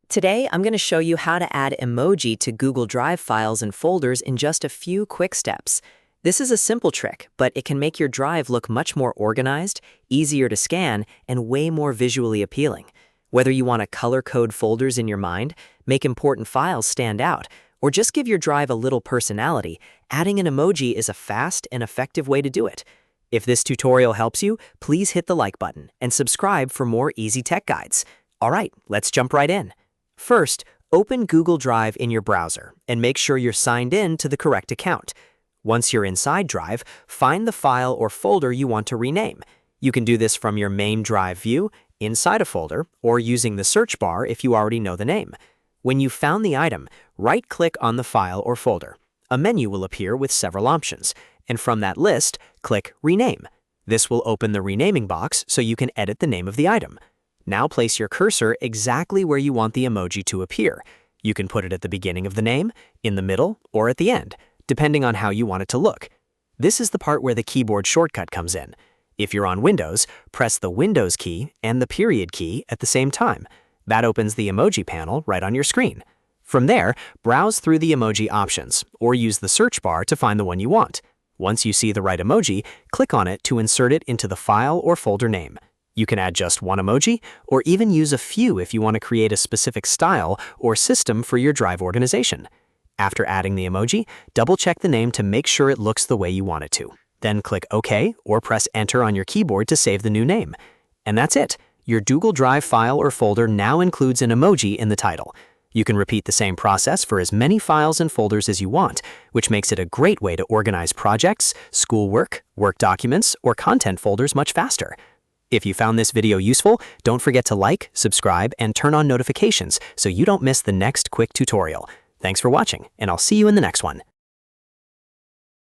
Today, I'm going to show you how to add emoji to Google Drive files and folders in just a few quick steps. This is a simple trick, but it can make your drive look much more organized, easier to scan, and way more visually appealing. Whether you want to color code folders in your mind, make important files stand out, or just give your drive a little personality, adding an emoji is a fast and effective way to do it. If this tutorial helps you, please hit the like button and subscribe for more easy tech guides. All right, let's jump right in. First, open Google Drive in your browser and make sure you're signed in to the correct account. Once you're inside Drive, find the file or folder you want to rename. You can do this from your main Drive view, inside a folder, or using the search bar if you already know the name. When you've found the item, right-click on the file or folder. A menu will appear with several options, and from that list, click Rename. This will open the renaming box so you can edit the name of the item. Now place your cursor exactly where you want the emoji to appear. You can put it at the beginning of the name, in the middle, or at the end, depending on how you want it to look. This is the part where the keyboard shortcut comes in. If you're on Windows, press the Windows key and the period key at the same time. That opens the emoji panel right on your screen. From there, browse through the emoji options, or use the search bar to find the one you want. Once you see the right emoji, click on it to insert it into the file or folder name. You can add just one emoji, or even use a few if you want to create a specific style or system for your drive organization. After adding the emoji, double-check the name to make sure it looks the way you want it to. Then click OK or press Enter on your keyboard to save the new name. And that's it. Your Google Drive file or folder now includes an emoji in the title. You can repeat the same process for as many files and folders as you want, which makes it a great way to organize projects, schoolwork, work documents, or content folders much faster. If you found this video useful, don't forget to like, subscribe, and turn on notifications so you don't miss the next quick tutorial. Thanks for watching, and I'll see you in the next one.